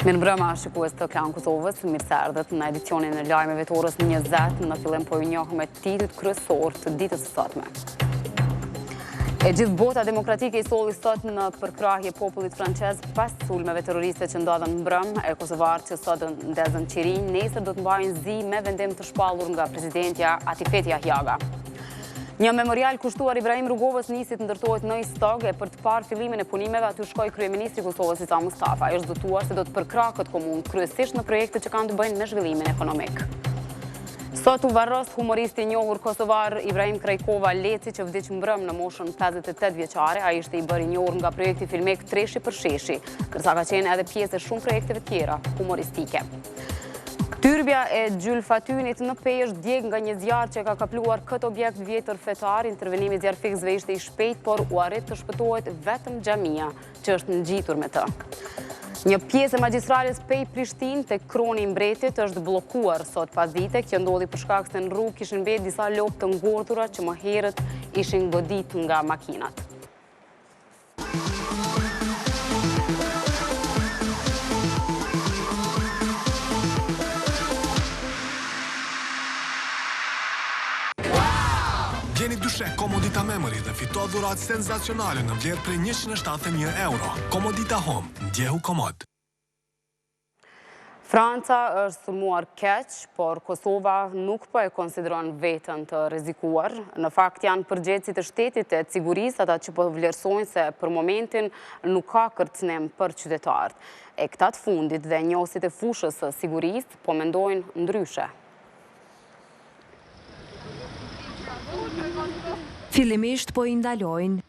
Mirëmbrëma, shikues të Klan Kosovës, mirë se erdhët në edicionin e lajmeve të orës 20, në fillim po ju njohëm me titujt kryesor të ditës së sotme. E gjithë bota demokratike i solli sot në përkrahje popullit francez pas sulmeve terroriste që ndodhen mbrëm, e kosovarët që sot ndezën qirin, nesër do të mbajnë zi me vendim të shpallur nga presidentja Atifeti Ahjaga. Një memorial kushtuar Ibrahim Rugovës nisi të ndërtohet në Istog e për të parë fillimin e punimeve aty shkoi kryeministri i Kosovës Isa Mustafa. Është zëtuar se do të përkrahët komunë kryesisht në projekte që kanë të bëjnë me zhvillimin ekonomik. Sot u varros humoristi i njohur kosovar Ibrahim Krajkova Leci që vdiq mbrëm në moshën 58 vjeçare. Ai ishte i bërë i njohur nga projekti filmik Treshi për Sheshi, ndërsa ka qenë edhe pjesë e shumë projekteve tjera humoristike. Tyrbja e Gjylfatynit në Pej është djeg nga një zjarr që ka kapluar këtë objekt vjetër fetar. Intervenimi zjarfikësve ishte i shpejt, por u arrit të shpëtohet vetëm xhamia që është ngjitur me të. Një pjesë e magjistrales Pej Prishtinë tek kroni i Mbretit është bllokuar sot pas dite. Kjo ndodhi për shkak se në rrugë kishin mbetë disa lopë të ngordhura që më herët ishin goditur nga makinat. Gjeni dyshe Komodita Memory dhe fito dhuratë senzacionale në vlerë prej 171 euro. Komodita Home, ndjehu komod. Franca është sulmuar keq, por Kosova nuk po e konsideron veten të rrezikuar. Në fakt janë përgjegjësit e shtetit e sigurisë ata që po vlerësojnë se për momentin nuk ka kërcënim për qytetarët. E këta të fundit dhe njohësit e fushës së sigurisë po mendojnë ndryshe. Fillimisht po i ndalojnë,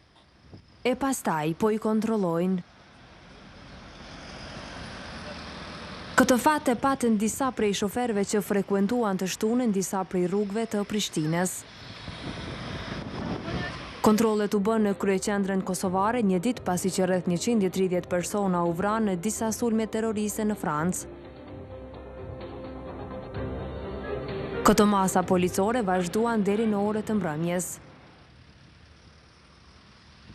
e pastaj po i kontrollojnë. Këtë fat e patën disa prej shoferëve që frekuentuan të shtunën disa prej rrugëve të Prishtinës. Kontrollet u bën në kryeqendrën kosovare një ditë pasi që rreth 130 persona u vranë në disa sulme terroriste në Francë. Këto masa policore vazhduan deri në orët të mbrëmjes.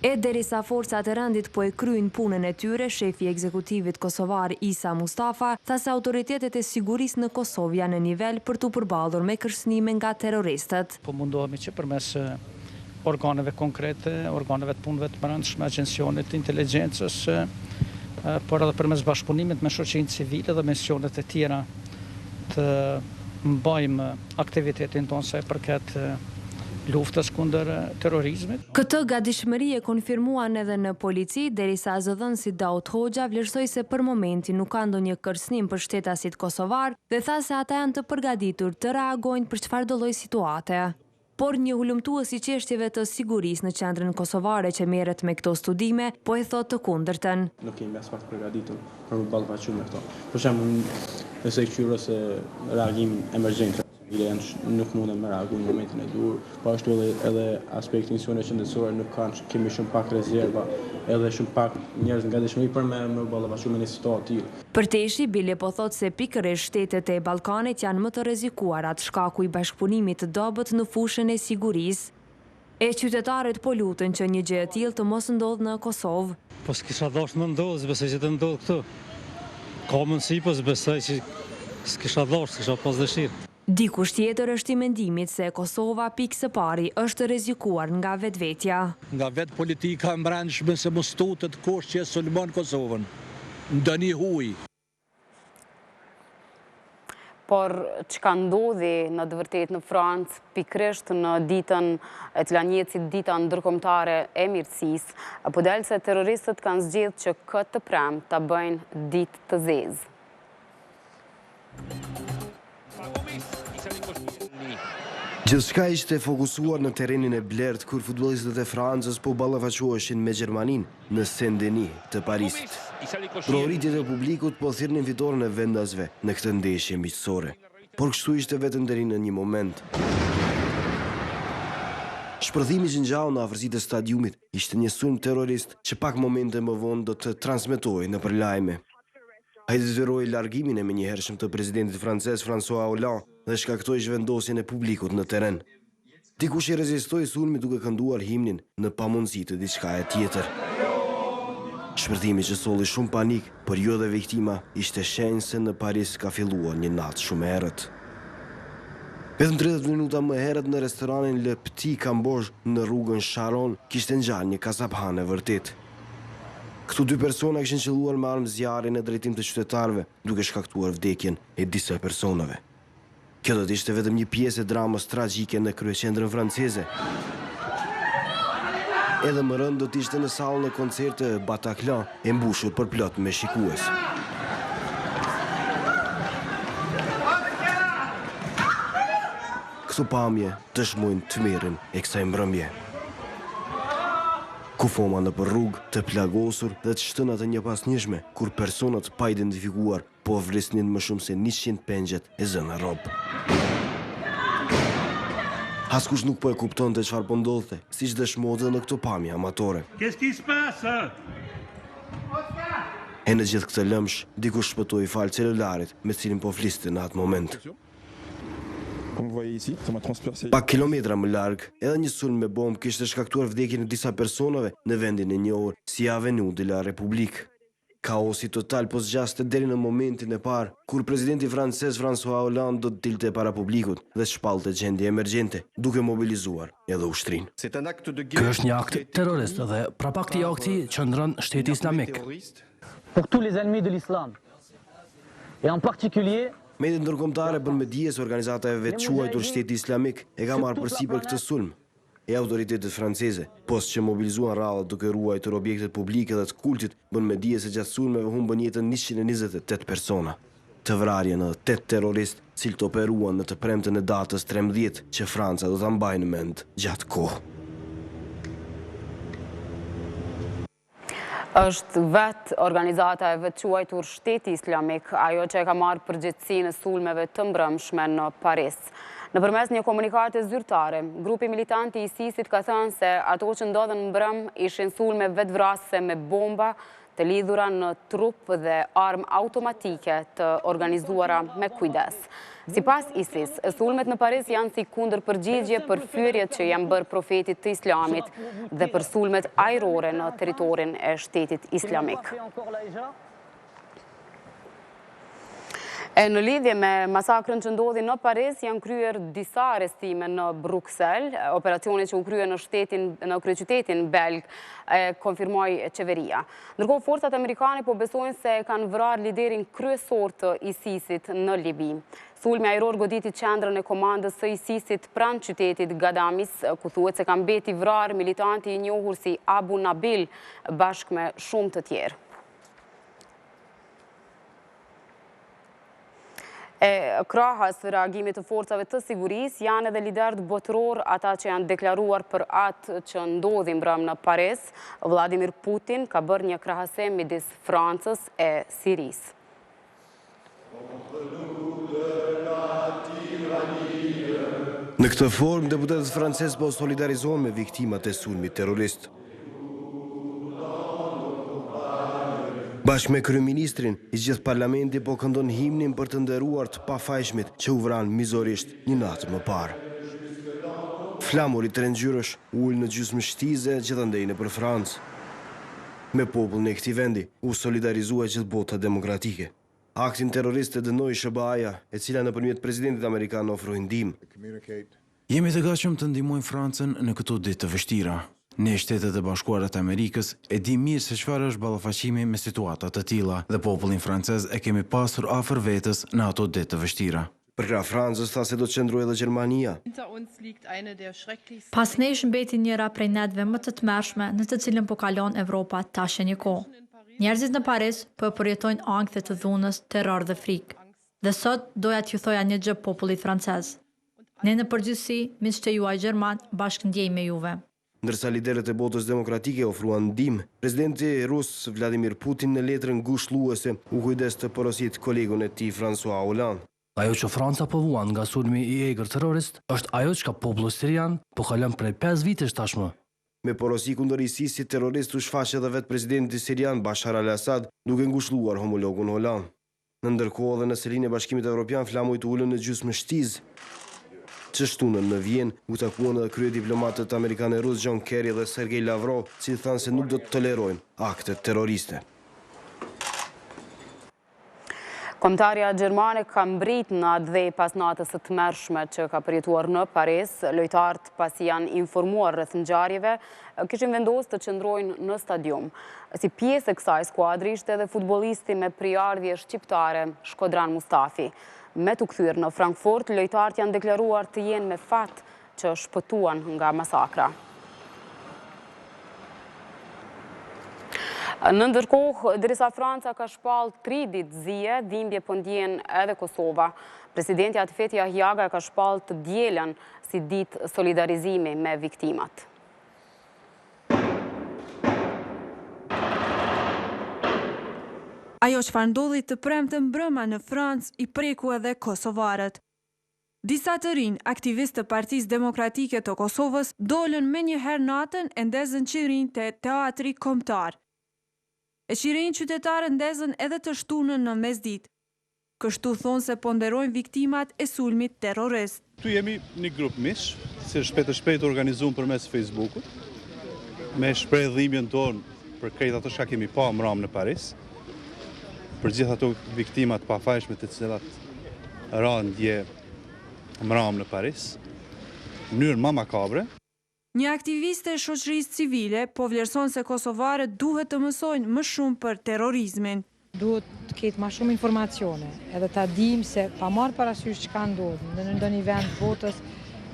E derisa forcat e rendit po e kryjnë punën e tyre, shefi i ekzekutivit kosovar Isa Mustafa tha se autoritetet e sigurisë në Kosovë janë në nivel për të përballur me kërcënime nga terroristët. Po mundohemi që përmes organeve konkrete, organeve të punëve të brendshme, agjencionit, inteligjencës, por edhe përmes bashkëpunimit me shoqërinë civile dhe misionet e tjera të mbajmë aktivitetin tonë sa i përket luftës kundër terrorizmit. Këtë gatishmëri e konfirmuan edhe në polici, derisa zëdhënësi Daut Hoxha vlerësoi se për momentin nuk ka ndonjë kërcënim për shtetasit kosovar dhe tha se ata janë të përgatitur të reagojnë për çfarëdo lloj situate. Por një hulumtues i çështjeve të sigurisë në qendrën kosovare që merret me këto studime po e thotë të kundërtën. Nuk kemi asfalt përgatitur për të ballafaqur me këto. Për shembull, nëse qyrës reagim emergjent nuk mundën me reagu në momentin e dur, po ashtu edhe aspekti misionit qendror nuk kanë, kemi shumë pak rezerva, edhe shumë pak njerëz nga dëshmëri për me ballafaqur me një situatë tillë. Përteshi, Bile po thotë se pikërisht shtetet e Ballkanit janë më të rrezikuara atë shkaku i bashkëpunimit të dobët në fushën e sigurisë. E qytetarët po lutën që një gjë e tillë të mos ndodhë në Kosovë. Po s'kisha dashur më ndodhë, besoj që të ndodhë këtu. Ka mundësi, po besoj që s'kisha dashur, s'kisha pas dëshirë. Dikush tjetër është i mendimit se Kosova pikë së pari është rrezikuar nga vetvetja. Nga vetë politika e brendshme se mos tutet kush që sulmon Kosovën. Ndonjë huj. Por çka ndodhi në të vërtetë në Francë, pikërisht në ditën e cila njihet si dita ndërkombëtare e mirësisë, apo del se terroristët kanë zgjedhur që këtë të premtë ta bëjnë ditë të zezë. Gjithçka ishte fokusuar në terrenin e blertë kur futbollistët e Francës po ballafaqoheshin me Gjermaninë në Saint-Denis të Parisit. Provoritjet e publikut po thirrnin fitoren e vendasve në këtë ndeshje miqësore, por kështu ishte vetëm deri në një moment. Shpërthimi që ngjau në afërsitë e stadiumit ishte një sulm terrorist që pak momente më vonë do të transmetohej nëpër lajme. Ai deziroi largimin e menjëhershëm të presidentit francez François Hollande dhe shkaktoi zhvendosjen e publikut në terren. Dikush i rezistoi sulmit duke kënduar himnin në pamundësi të diçkaje tjetër. Shpërthimi që solli shumë panik, por jo dhe viktima ishte shenjë se në Paris ka filluar një natë shumë herët. Vetëm 30 minuta më herët në restoranin Le Petit Cambodge në rrugën Sharon kishte ngjallë një kasaphane vërtet. Këtu dy persona kishin qelluar me armë zjarri në drejtim të qytetarëve, duke shkaktuar vdekjen e disa personave. Kjo do të ishte vetëm një pjesë e dramës tragjike në kryeqendrën franceze. Edhe më rënd do të ishte në sallën e koncerte Bataclan e mbushur për plot me shikues. Këto pamje dëshmojnë tmerrin e kësaj mbrëmje. Kufoma në për rrugë të plagosur dhe të shtënat e një pasnjëshme, kur personat pa identifikuar po vrisnin më shumë se 100 pengjet e zënë robë. Askush nuk po e kupton të çfarë po ndodhte, siç dëshmohet në këto pamje amatore. E në gjithë këtë lëmsh, dikush shpëtoi fal celularit me cilin po fliste në atë moment. Pak kilometra më larg, edhe një sulm me bombë kishte shkaktuar vdekjen e disa personave në vendin e njohur si Avenue de la République. Kaosi total po zgjaste deri në momentin e parë kur presidenti francez François Hollande do të dilte para publikut dhe shpallte gjendje emergjente, duke mobilizuar edhe ushtrinë. Ky është një akt terrorist dhe prapa këtij akti qëndron Shteti Islamik. Pour tous les ennemis de l'islam. Et en particulier Mediat ndërkombëtare bën me dije se organizata e vetëquajtur Shteti Islamik e ka marrë përsipër këtë sulm. E autoritetet franceze, post që mobilizuan rradhat duke ruajtur objektet publike dhe të kultit, bën me dije se gjatë sulmeve humbën jetën 128 persona. Të vrarjen edhe 8 terroristë, cilët operuan në të premten e datës 13 që Franca do ta mbajë në mend gjatë kohë. Është vetë organizata e vetëquajtur Shteti Islamik, ajo që e ka marrë përgjegjësinë e sulmeve të mbrëmshme në Paris. Nëpërmes një komunikate zyrtare, grupi militanti i ISIS-it ka thënë se ato që ndodhen mbrëm ishin sulme vetvrasëse me bomba të lidhura në trup dhe armë automatike të organizuara me kujdes. Sipas ISIS, sulmet në Paris janë si kundër përgjigje për fyerjet që janë bërë profetit të Islamit dhe për sulmet ajrore në territorin e Shtetit Islamik. E në lidhje me masakrën që ndodhi në Paris, janë kryer disa arrestime në Bruxelles, operacioni që u krye në kryeqytetin belg, konfirmoi qeveria. Ndërkohë, forcat amerikane po besojnë se kanë vrarë liderin kryesor të ISIS-it në Libi. Sulmi ajror goditi qendrën e komandës së ISIS-it pranë qytetit Gadamis, ku thuhet se ka mbeti vrarë militanti i njohur si Abu Nabil bashkë me shumë të tjerë. E krahas reagimit të forcave të sigurisë janë edhe liderët botëror, ata që janë deklaruar për atë që ndodhi mbrëm në Paris. Vladimir Putin ka bërë një krahasim midis Francës e Sirisë. Në këtë formë, deputetët francezë po solidarizohen me viktimat e sulmit terrorist. Bashkë me kryeministrin, i gjithë parlamenti po këndon himnin për të nderuar të pafajshmit që u vranë mizorisht një natë më parë. Flamuri trengjyrësh ul në gjysmë shtize gjithandej nëpër Francë. Me popullin e këtij vendi u solidarizua gjithë bota demokratike. Aktin terrorist e dënoi SBA-ja, e cila nëpërmjet presidentit amerikan ofroi ndihmë. Jemi të gatshëm të ndihmojmë Francën në këto ditë të vështira. Ne Shtetet e Bashkuara të Amerikës e di mirë se çfarë është ballafaqimi me situata të tilla dhe popullin francez e kemi pasur afër vetës në ato ditë të vështira. Për krah Francës tha se do të qëndrojë edhe Gjermania. Pas nesh mbeti njëra prej netëve më të tmerrshme në të cilën po kalon Evropa tash një kohë. Njerëzit në Paris po e përjetojnë ankthje të dhunës, terror dhe frikë. Dhe sot doja t'ju thoja një gjë popullit francez. Ne në përgjithësi, miq të juaj gjerman, bashkë ndjejmë me juve. Ndërsa liderët e botës demokratike ofruan ndihmë, presidenti rus Vladimir Putin në letrën ngushëlluese u kujdes të porosit kolegun e tij François Hollande. Ajo që Franca po vuan nga sulmi i egër terrorist është ajo që populli sirian po kalon prej 5 vitesh tashmë. Me porosi kundër ISIS-it terrorist u shfaq edhe vetë presidenti sirian Bashar al-Assad, duke ngushëlluar homologun Hollande. Në ndërkohë edhe në selinë e Bashkimit Evropian flamujt ulën në gjysmë shtiz. Që shtunën në Vjenë u takuan edhe kryediplomatët amerikanë e Rus John Kerry dhe Sergej Lavrov, që thanë se nuk do të tolerojnë aktet terroriste. Kombëtarja gjermane ka mbrit në atë dhe pas natës së tmerrshme që ka përjetuar në Paris. Lojtarët pasi janë informuar rreth ngjarjeve, kishin vendosur të qëndrojnë në stadium. Si pjesë e kësaj skuadri ishte edhe futbollisti me priardhje shqiptare Shkodran Mustafi. Me të kthyer në Frankfurt, lojtarët janë deklaruar të jenë me fat që shpëtuan nga masakra. Në ndërkohë, derisa Franca ka shpall 3 ditë zije, dhimbje po ndjen edhe Kosova. Presidenti Atifet Jahjaga ka shpall të dielën si ditë solidarizimi me viktimat. Ajo çfarë ndodhi të premte mbrëma në Francë i preku edhe kosovarët. Disa të rinj aktivistë të Partisë Demokratike të Kosovës dolën me një herë natën e ndezën qirin të teatri kombëtar. E qirin qytetarë ndezën edhe të shtunën në mesditë. Kështu thonë se ponderojnë viktimat e sulmit terrorist. Tu jemi një grup mish, që shpejt organizuar përmes Facebookut, me shpreh dhimbjen tonë për krejt ato çka kemi pa mram në Paris, për gjithë ato viktimat pafajshme të cilat ranë dje mram në Paris, në mënyrë më makabre. Një aktiviste e shoqërisë civile po vlerëson se kosovarët duhet të mësojnë më shumë për terrorizmin. Duhet të ketë më shumë informacione, edhe ta dim se pa marrë parasysh çka ndodh në ndonjë vend botës,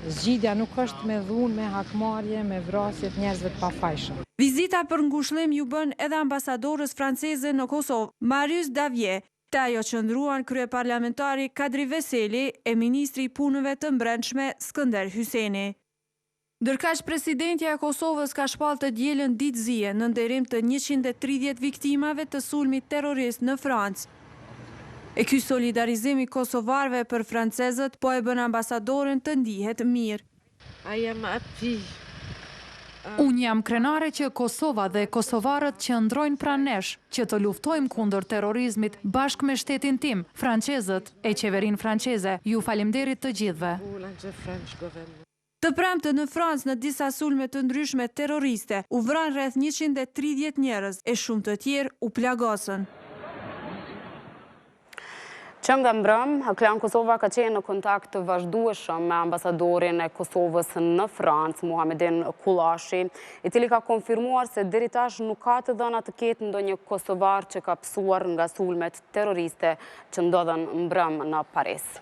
zgjidhja nuk është me dhunë, me hakmarrje, me vrasje të njerëzve të pafajshëm. Vizita për ngushëllim ju bën edhe ambasadorës franceze në Kosovë, Marius Davie. Te ajo qëndruan kryeparlamentari Kadri Veseli e ministri i punëve të brendshme Skënder Hyseni. Ndërkaq presidentja e Kosovës ka shpall të dielën ditë zije në nderim të 130 viktimave të sulmit terrorist në Francë. E ky solidarizim i kosovarëve për francezët po e bën ambasadoren të ndihet mirë. Unë jam krenare që Kosova dhe kosovarët që ndrojnë pranë nesh, që të luftojmë kundër terrorizmit bashkë me shtetin tim, francezët e qeverinë franceze. Ju faleminderit të gjithëve. Të premte në Francë në disa sulme të ndryshme terroriste, u vranë rreth 130 njerëz e shumë të tjerë u plagosën. Që nga mbrëm, Klan Kosova ka qenë në kontakt të vazhdueshëm me ambasadorin e Kosovës në Francë, Muhamedin Kullashi, i cili ka konfirmuar se deri tash nuk ka të dhëna të ketë ndonjë kosovar që ka psuar nga sulmet terroriste që ndodhen mbrëm në Paris.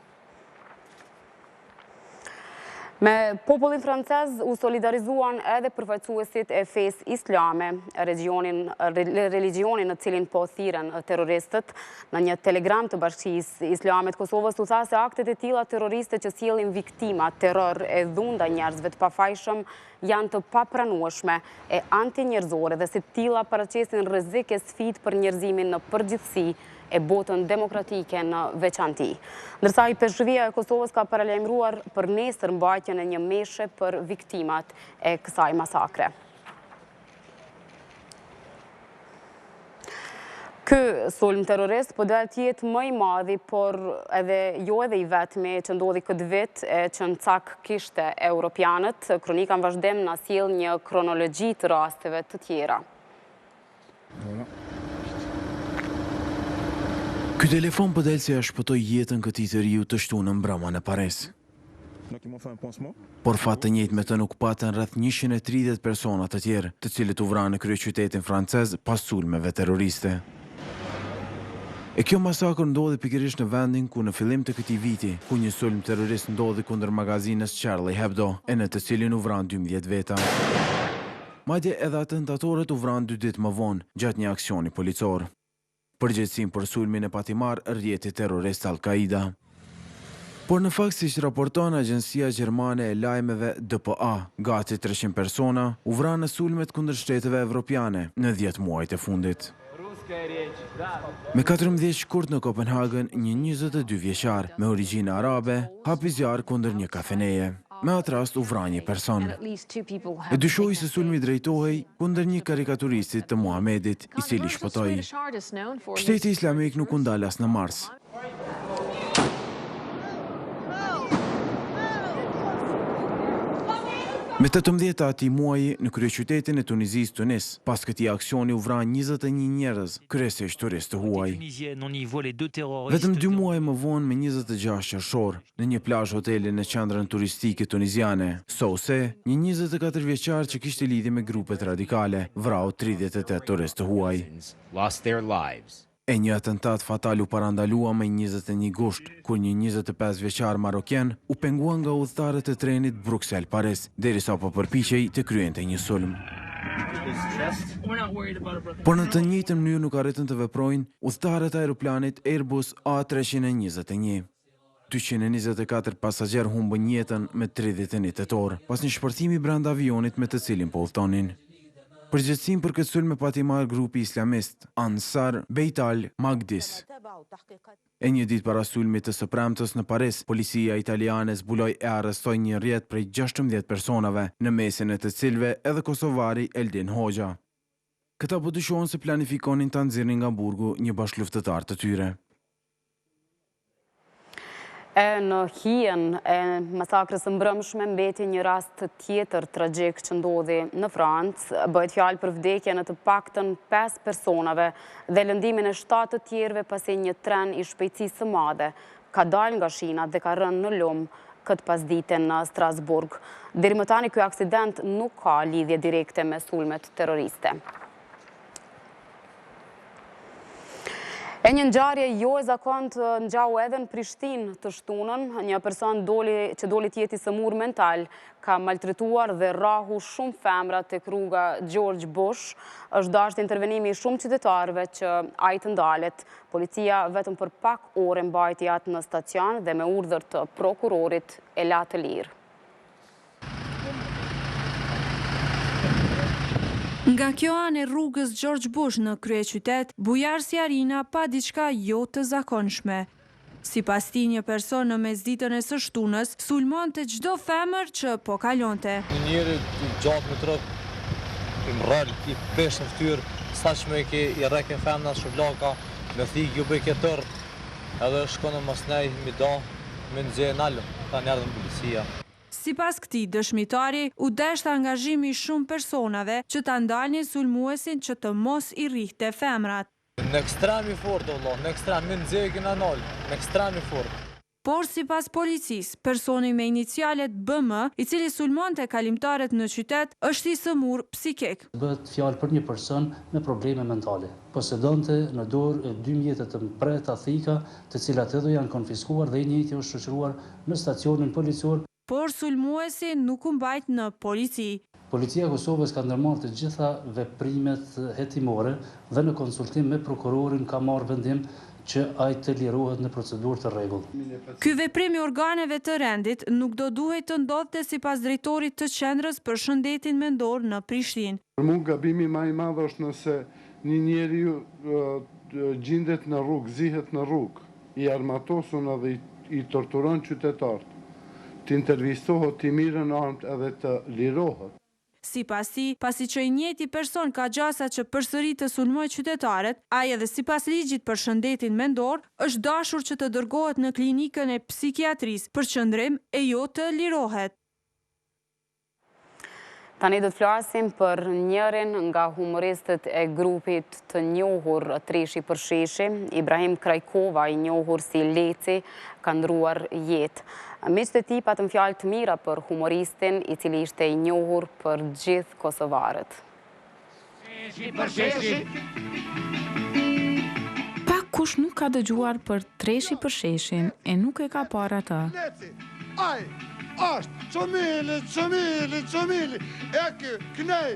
Me popullin francez u solidarizuan edhe përfaqësuesit e fesë islame, religionin në cilin po thirren terroristët. Në një telegram të Bashkisë Islame të Kosovës u tha se aktet e tilla terroriste që sjellin viktima, terror e dhunë ndaj njerëzve të pafajshëm janë të papranueshme e antinjerëzore dhe se tilla paraqesin rrezik e sfidë për njerëzimin në përgjithësi e botën demokratike në veçanti. Ndërsa i Peshqivia e Kosovës ka paralajmëruar për nesër mbajtjen e një meshe për viktimat e kësaj masakre. Ky sulm terrorist po do të jetë më i madhi, por edhe i vetmi që ndodhi këtë vit e që në cak kishte europianët. Kronika në vazhdim na sjell një kronologji të rasteve të tjera. Ky telefon po del se ja shpëtoi jetën këtij të riu të shtunën mbrëma në Paris. Por fat të njëjtë me të nuk patën rreth 130 persona të tjerë, të cilët u vranë në kryeqytetin francez pas sulmeve terroriste. E kjo masakër ndodhi pikërisht në vendin ku në fillim të këtij viti, ku një sulm terrorist ndodhi kundër magazinës Charlie Hebdo, e në të cilin u vranë 12 veta. Madje edhe atentatorët u vranë 2 ditë më vonë, gjatë një aksioni policor. Përgjegjësinë për sulmin e pati marrë rrjeti terrorist Al-Qaida. Por në fakt, siç raporton agjencia gjermane e lajmeve DPA, gati 300 persona u vranë në sulmet kundër shteteve evropiane në 10 muajt e fundit. Me 14 shkurt në Kopenhagen, një 22 vjeçar me origjinë arabe hapi zjarr kundër një kafeneje. Me atë rast u vra një person. E dyshohej se sulmi drejtohej kundër një karikaturistit të Muhamedit, i cili shpëtoi. Shteti Islamik nuk u ndal as në mars. Me 18 ati muaji në kryeqytetin e Tunizis Tunis, pas këtij aksioni u vran 21 njerëz, kryesisht turistë huaj. Vetëm 2 muaj më vonë me 26 qershor, në një plazh hoteli në qendrën turistike tuniziane, Sose, një 24 vjeçar që kishte lidhje me grupet radikale, vrau 38 turistë huaj. E një atentat fatal u parandalua me 21 gusht, kur një 25 vjeçar maroken u pengua nga udhëtarët e trenit Bruxelles-Paris, derisa po përpiqej të kryente një sulm. Por në të njëjtën mënyrë nuk arritën të veprojnë udhëtarët e aeroplanit Airbus A321. 224 pasagjerë humbën jetën me 31 tetor, pas një shpërthimi brenda avionit me të cilin po udhtonin. Përgjegjësinë për këtë sulm e pati marrë grupi islamist Ansar Beit al-Maqdis. E një ditë para sulmit të së premtës në Paris, policia italiane zbuloi e arrestoi një rrjet prej 16 personave, në mesin e të cilëve edhe kosovari Eldin Hoxha. Këta po dyshohen se planifikonin ta nxirrnin nga burgu një bashkëluftëtar të tyre. E në hijen e masakrës së mbrëmshme mbeti një rast tjetër tragjik që ndodhi në Francë, bëhet fjalë për vdekjen e të paktën 5 personave dhe lëndimin e 7 të tjerëve pasi një tren i shpejtësisë së madhe ka dalë nga shinat dhe ka rënë në lum këtë pasdite në Strasburg. Deri më tani ky aksident nuk ka lidhje direkte me sulmet terroriste. E një ngjarje jo e zakontë ngjau edhe në Prishtinë të shtunën, një person që doli të jetë i sëmur mental, ka maltretuar dhe rrahu shumë femra tek rruga George Bush. Është dashur intervenimi i shumë qytetarëve që ai të ndalet. Policia vetëm për pak orë mbajti atë në stacion dhe me urdhër të prokurorit e la të lirë. Nga kjo anë e rrugës George Bush në kryeqytet, bujar si Arina pa diçka jo të zakonshme. Sipas tij, një person në mesditën e së shtunës sulmonte çdo femër që po kalonte. Njëri gjatë me truk, i mrël, i pesh në fytyrë, saqme i rreke femna shuvlaka, me thik ju bëj këtër, edhe shkon në masnej, mi da, me nxjerr nalë, tani erdhën policia. Sipas këtij dëshmitari, u deshte angazhimi i shumë personave që ta ndalnin sulmuesin që të mos i rrihte femrat. Në ekstrem i fort, vëlla, në ekstrem, me nxjerrje në nal, në ekstrem i fort. Por sipas policisë, personi me inicialet BM, i cili sulmonte kalimtarët në qytet, është i sëmur psikik. Bëhet fjalë për një person me probleme mentale. Posedonte në dorë 2 mjete të mprehta thika, të cilat edhe janë konfiskuar dhe i njëjti është shoqëruar në stacionin policor. Por sulmuesi nuk u mbajt në polici. Policia e Kosovës ka ndërmarrë të gjitha veprimet hetimore dhe në konsultim me prokurorin ka marrë vendim që ai të lirohet në procedurë të rregullt. Ky veprim i organeve të rendit nuk do duhet të ndodhte sipas drejtorit të qendrës për shëndetin mendor në Prishtinë. Për mua gabimi më i madh është nëse një njeriu gjendet në rrugë, zihet në rrugë, i armatosun edhe i torturon qytetarët, të intervistohet, të mirën armët edhe të lirohet. Sipas tij, pasi që i njëjti person ka gjasa që përsëri të sulmojë qytetarët, ai edhe sipas ligjit për shëndetin mendor, është dashur që të dërgohet në klinikën e psikiatrisë për qëndrim e jo të lirohet. Tani do të flasim për njërin nga humoristët e grupit të njohur Treshi për Sheshi, Ibrahim Krajkova, i njohur si Leci, ka ndruar jetë. Miqtë e tij patën fjalë të mira për humoristin, i cili ishte i njohur për gjithë kosovarët. Pak kush nuk ka dëgjuar për Treshi për Sheshin e nuk e ka parë atë. Ai është çomili, e kënej,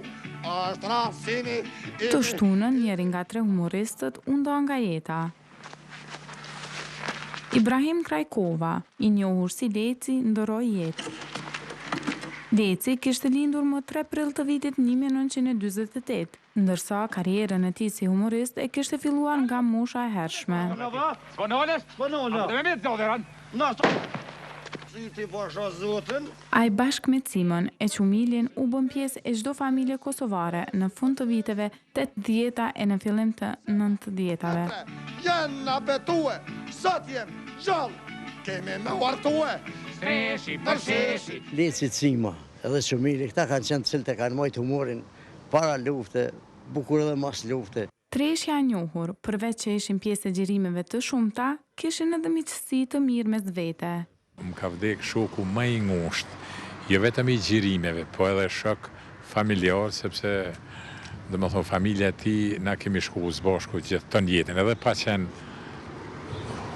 është rafsini. Të shtunën njëri nga 3 humoristët u nda nga jeta. Ibrahim Krajkova, i njohur si Leci, ndoroi jetë. Leci kishte lindur më 3 prill të vitit 1948, ndërsa karrierën e tij si humorist e kishte filluar nga mosha e hershme. Ai bashkë me Cimën e Qumilin u bën pjesë e çdo familje kosovare në fund të viteve 80 e në fillim të 90-tave. Janë na betue, sot jem gjallë, kemi me uartue. Treshi për Sheshi. Leci Cima, edhe qëmili. Këta kanë qenë cilët e kanë mojtë humorin para lufte, bukur edhe mas lufte. Treshja e njohur, përveç që ishin pjesë e xhirimeve të shumta, kishin edhe miqësi të mirë mes vete. Më ka vdek shoku më i ngushtë, jo vetëm i xhirimeve, po edhe shok familjar, sepse dhe më thonë, familja ti na kemi shku së bashku gjithë të njetën, edhe pa qenë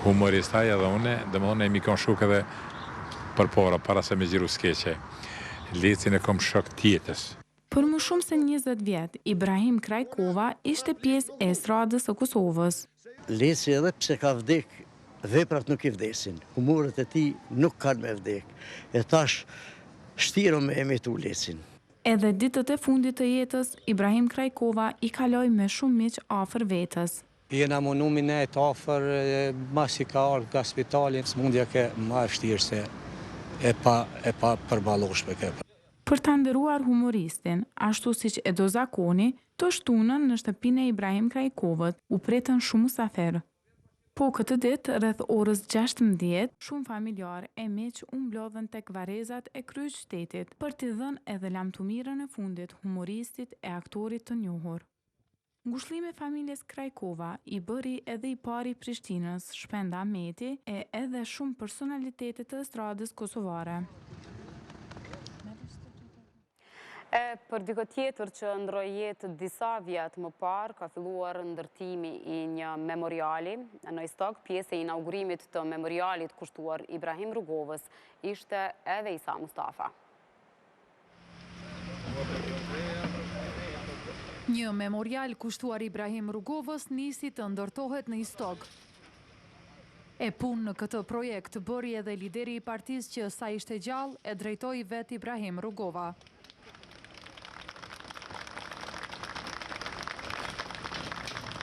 humoristaj edhe une, dhe më thonë, e mi kon shuk edhe para se me gjiru skeqe. Lecin e kom shok tjetës. Për më shumë se 20 vjet, Ibrahim Krajkova ishte pjesë e estradës së Kosovës. Leci edhe pse ka vdek, veprat nuk i vdesin. Humorët e tij nuk kanë me vdek. E tash shtiro me emitu Lecin. Edhe ditët e fundit të jetës, Ibrahim Krajkova i kaloi me shumë miq afër vetës. Jena mundu minet afër, mas i ka ardhur nga spitali, smundja ke më vështirë se e pa përballoshme ke. Për ta nderuar humoristin, ashtu siç e do zakoni, të shtunën në shtëpinë e Ibrahim Krajkovët u pretën shumë musafer. Po këtë ditë, rreth orës 16, shumë familjar e miq u mblodhen tek varrezat e kryeqytetit për t'i dhënë edhe lamtumirën e fundit humoristit e aktorit të njohur. Ngushëllimi i familjes Krajkova i bëri edhe i pari Prishtinës, Shpenda Meti, e edhe shumë personalitete të estradës kosovare. Për dikë tjetër që ndroi jetë disa vjet më parë, ka filluar ndërtimi i një memoriali. Në Istog, pjesë e inaugurimit të memorialit kushtuar Ibrahim Rugovës ishte edhe Isa Mustafa. Një memorial kushtuar Ibrahim Rugovës nisi të ndërtohet në Istog. E punë në këtë projekt bëri edhe lideri i partisë që sa ishte gjallë e drejtoi vet Ibrahim Rugova.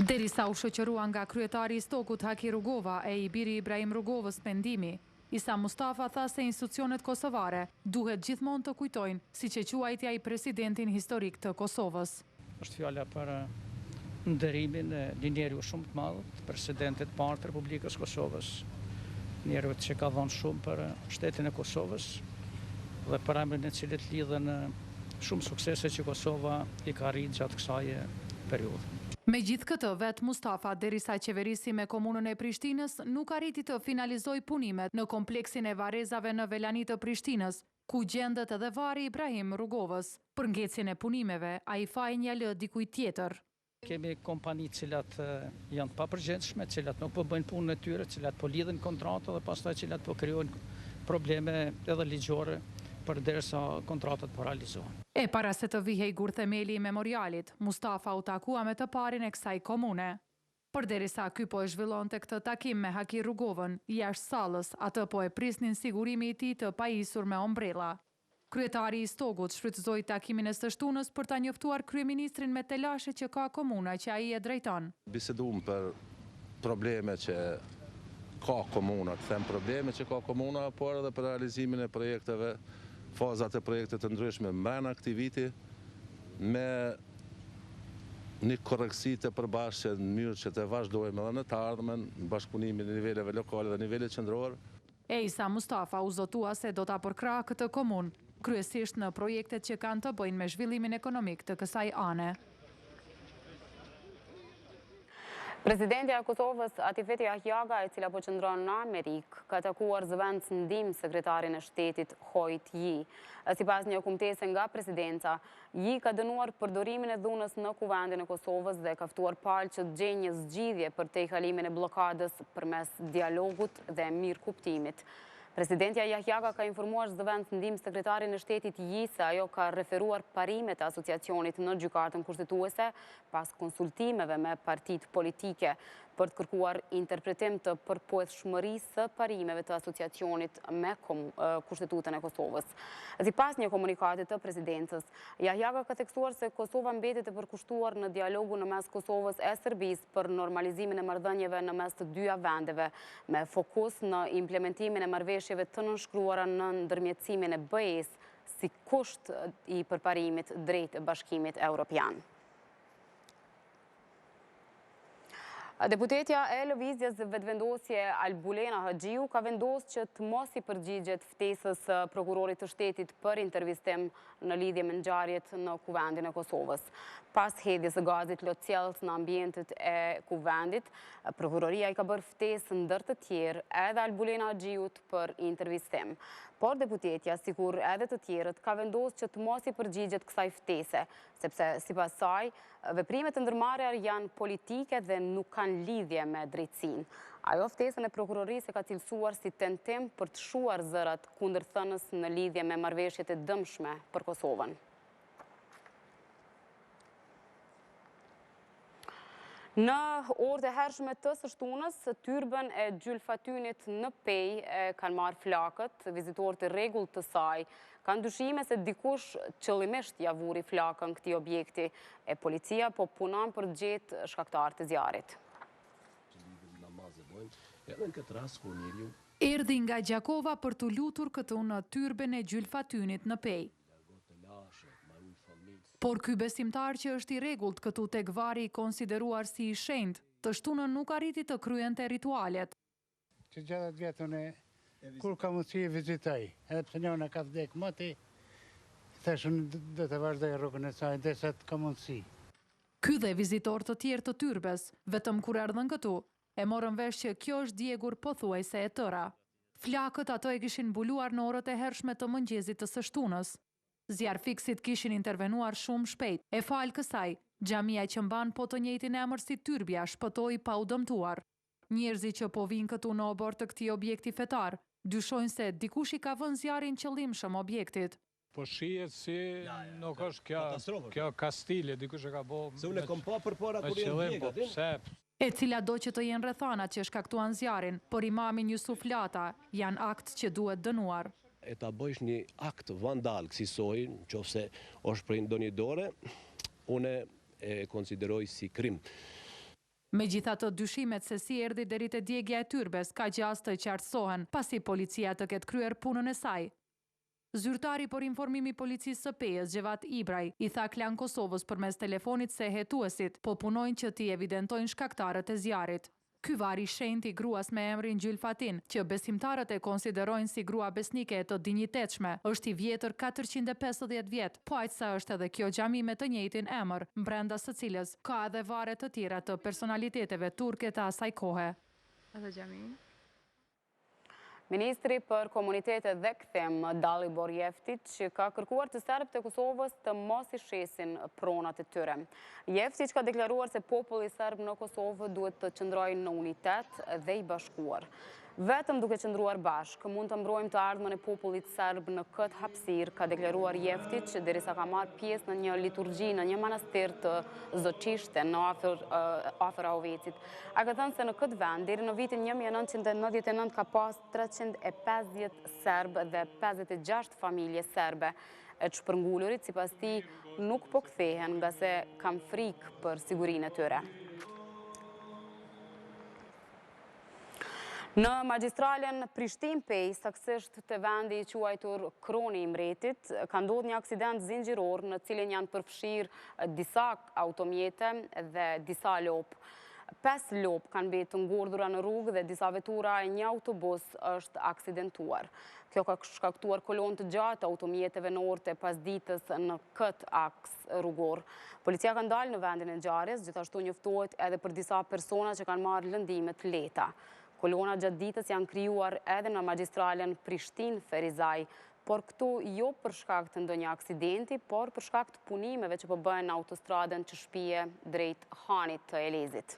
Derisa u shoqërua nga kryetari i Stogut Haki Rugova e i biri Ibrahim Rugovës pendimi, Isa Mustafa tha se institucionet kosovare duhet gjithmonë të kujtojnë, siç e quajtja i presidentin historik të Kosovës. Është fjala për nderimin e një njeriu shumë të madh, presidentit parë të Republikës Kosovës, njeriu që ka dhënë shumë për shtetin e Kosovës dhe për emrin e cilit lidhen shumë suksese që Kosova i ka arritur gjatë kësaj periudhe. Me gjithë këtë, vetë Mustafa, derisa qeverisi me komunën e Prishtinës, nuk arriti të finalizoj punimet në kompleksin e varezave në Velani të Prishtinës, ku gjendet edhe vari Ibrahim Rugovës. Për ngecjen e punimeve, a i faj një lë dikuj tjetër. Kemi kompani cilat janë të papërgjithshme, cilat nuk po bëjnë punën e tyre, cilat po lidhin kontratë dhe pastaj cilat po krijojnë probleme edhe ligjore përderisa kontratat po realizohen. E para se të vihej gur themeli i memorialit, Mustafa u takua me të parin e kësaj komune. Përderisa ky po e zhvillonte këtë takim me Haki Rugovën, jashtë sallës, atë po e prisnin sigurimi i tij të pajisur me ombrella. Kryetari i Stogut shfrytëzoi takimin e së shtunës për ta njoftuar kryeministrin me telashe që ka komuna që ai e drejton. Biseduam për probleme që ka komuna, të them probleme që ka komuna, por edhe për realizimin e projekteve, fazat e projekte të ndryshme mbrana këtij viti me një korreksi të përbashkët në mënyrë që të vazhdojmë edhe në të ardhmen në bashkëpunimin e niveleve lokale dhe nivelit qendror. Isa Mustafa u zotua se do ta përkrahë këtë komunë, kryesisht në projektet që kanë të bëjnë me zhvillimin ekonomik të kësaj ane. Presidenti e Kosovës, Atifeti Ahjaga, e cila po qëndron në Amerikë, ka takuar zëvendës ndim sekretarin e shtetit Hojt Ji. Sipas një kumtese nga presidenca, Ji ka dënuar përdorimin e dhunës në kuvendin e Kosovës dhe ka ftuar palë që të gjejë një zgjidhje për te kalimin e blokadës përmes dialogut dhe mirëkuptimit. Presidenti Ahjaga ka informuar zëvendës ndim sekretarin e shtetit Ji se ajo ka referuar parimet e asociacionit në gjykatën kushtetuese pas konsultimeve me partitë politike për të kërkuar interpretim të përputhshmërisë së parimeve të asociacionit me Kushtetutën e Kosovës. Sipas një komunikati të presidencës, Ahjaga ka theksuar se Kosova mbetet e përkushtuar në dialogun në mes Kosovës e Serbisë për normalizimin e marrëdhënieve në mes të dyja vendeve, me fokus në implementimin e marrëveshjeve të nënshkruara në ndërmjetësimin e BE-s si kusht i përparimit drejt Bashkimit Evropian. Deputetja e lëvizjes vetëvendosje Albulena Haxhiu ka vendosur që të mos I përgjigjet ftesës së prokurorit të shtetit për intervistim në lidhje me ngjarjet në kuvendin e Kosovës. Pas hedhjes së gazit lotcjellës në ambientet e kuvendit, prokuroria I ka bërë ftesë ndër të tjerë edhe Albulena Haxhiut për intervistim. Por deputetja, sikur edhe të tjerët, ka vendosur që të mos I përgjigjet kësaj ftese, sepse sipas saj, veprimet e ndërmarrja janë politike dhe nuk kanë lidhje me drejtësinë. Ajo ftesën e prokurorisë ka cilësuar si tentim për të shuar zërat kundërthënës në lidhje me marrëveshjet e dëmshme për Kosovën. Në orët e hershme të së shtunës, tyrbën e gjylfatynit në Pej kanë marrë flakët, vizitorët e rregullt të saj kanë dyshime se dikush qëllimisht ja vuri flakën këtij objekti e policia po punon për të gjetë shkaktarët e zjarrit. Erdhi nga Gjakova për të lutur këtu në tyrbën e gjylfatynit në Pej. Por ky besimtar që është I rregullt këtu tek vari I konsideruar si I shenjtë, të shtunën nuk arriti të kryente ritualet. Që gjatë vjetën kur ka mundësi vizitoj, edhe pse njëna ka vdek moti, thashun do të vazhdoj rrugën e saj derisa të ka mundësi. Ky dhe vizitorë të tjerë të tyrbes, vetëm kur erdhën këtu, e morën vesh që kjo është djegur pothuajse e tëra. Flakët ato e kishin mbuluar në orët e hershme të mëngjesit të së shtunës. Zjarfiksit kishin intervenuar shumë shpejt. E falë kësaj, xhamia që mban po të njëjtin emër si tyrbja shpëtoi pa u dëmtuar. Njerëzit që po vinë këtu në obor të këtij objekti fetar, dyshojnë se dikush I ka vënë zjarrin qëllimshëm objektit. Po shihet si nuk është kjo kastile, dikush e ka bërë. Se unë kom pa përpara kur janë vjegat. E cila do që të jenë rrethanat që shkaktuan zjarrin, por imamin Jusuf Lata janë akt që duhet dënuar. E ta bëjsh një akt vandal kësaj, nëse është për ndonjë dore, unë e konsideroj si krim. Megjithatë, dyshimet se si erdhi deri te djegja e tyrbes ka gjas të qartësohen, pasi policia të ketë kryer punën e saj. Zyrtari për informimi policisë së Pejës, Gjevat Ibraj, I tha Klan Kosovës përmes telefonit se hetuesit po punojnë që t'i evidentojnë shkaktarët e zjarrit. Ky vari shenjtë I gruas me emrin Gjylfatin, që besimtarët e konsiderojnë si grua besnike e të dinjitetshme, është I vjetër 450 vjet, po aq sa është edhe kjo xhami me të njëjtin emër, brenda së cilës ka edhe vare të tjera të personaliteteve turke të asaj kohe. Edhe xhami. Ministri për Komunitetet dhe Kthim, Dalibor Jeftić, ka kërkuar të serbët e Kosovës të mos I shesin pronat e tyre. Jeftić ka deklaruar se populli serb në Kosovë duhet të qëndrojë në unitet dhe I bashkuar. Vetëm duke qëndruar bashkë, mund të mbrojmë të ardhmen e popullit serb në këtë hapësirë, ka deklaruar Jeftić, derisa ka marrë pjesë në një liturgji në një manastir të Zoçishte në afër Ahovecit. A ka thënë se në këtë vend deri në vitin 1999 ka pas 350 serb dhe 56 familje serbe e shpërngulurit, sipas tij nuk po kthehen nga se kanë frikë për sigurinë e tyre. Në magjistralen Prishtinë-Pej, saktësisht të vendi I quajtur Kroni I Mretit, ka ndodhur një aksident zinxhiror në cilin janë përfshirë disa automjete dhe disa lopë. 5 lopë kanë mbetur të ngordhura në rrugë dhe disa vetura e një autobus është aksidentuar. Kjo ka shkaktuar kolonë të gjatë automjeteve në orët e pasditës në këtë aks rrugor. Policia ka ndalë në vendin e ngjarjes, gjithashtu njoftohet edhe për disa persona që kanë marrë lëndime të lehta. Kolona gjatë ditës janë krijuar edhe në magjistralen Prishtinë-Ferizaj, por këtu jo për shkak të ndonjë aksidenti, por për shkak të punimeve që po bëhen në autostradën që shpije drejt Hanit të Elezit.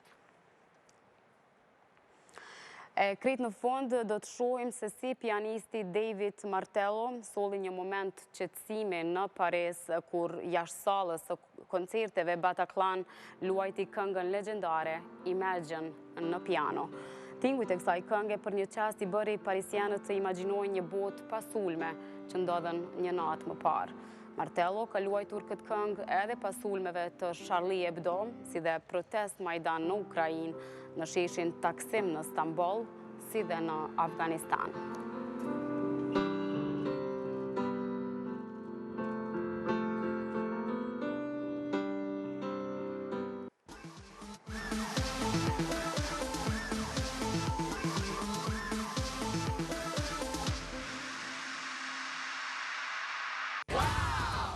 Krejt në fund do të shohim se si pianisti David Martello solli një moment qetësimi në Paris kur jashtë sallës së koncerteve Bataclan luajti këngën legjendare Imagine në piano. Tingujt e kësaj kënge për një çast I bëri parisianët të imagjinojnë një botë pa sulme që ndodhen një natë më parë. Martello ka luajtur këtë këngë edhe pas sulmeve të Charlie Hebdo, si dhe protest Majdan në Ukrainë, në sheshin Taksim në Stamboll, si dhe në Afganistan.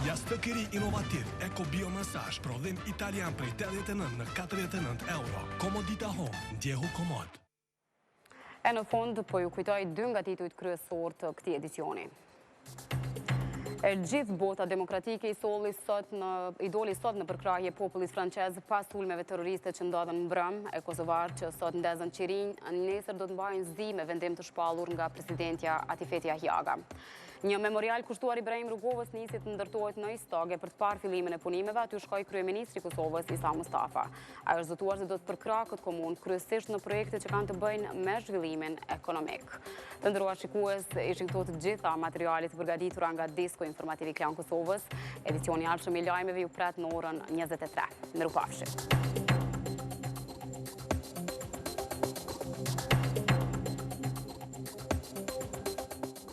Jastëkëri inovativ, eko-biomasazh, prodhim italian prej 89 në 49 euro. Komodita Home, ndjehu komod. E në fund, po ju kujtoj 2 nga titujt kryesor të këtij edicioni. E gjithë bota demokratike i doli sot në përkrahje popullit francez pas sulmeve terroriste që ndodhen në Brëm, e kosovarë që sot ndezën qirinj, nesër do të mbajnë zi me vendim të shpallur nga presidentja Atifetja Hjaga. Një memorial kushtuar Ibrahim Rugovës nisi të ndërtohet në Istage për të parë fillimin e punimeve, aty shkoi kryeministri i Kosovës Isa Mustafa. Ai është zëtuar se do të përkrahë këtë komunë kryesisht në projekte që kanë të bëjnë me zhvillimin ekonomik. Të nderuar shikues, ishin këto të gjitha materialet përgatitura nga Desko Informativ i Klan Kosovës. Edicioni i ardhshëm i lajmeve ju pret në orën 23. Mirupafshim.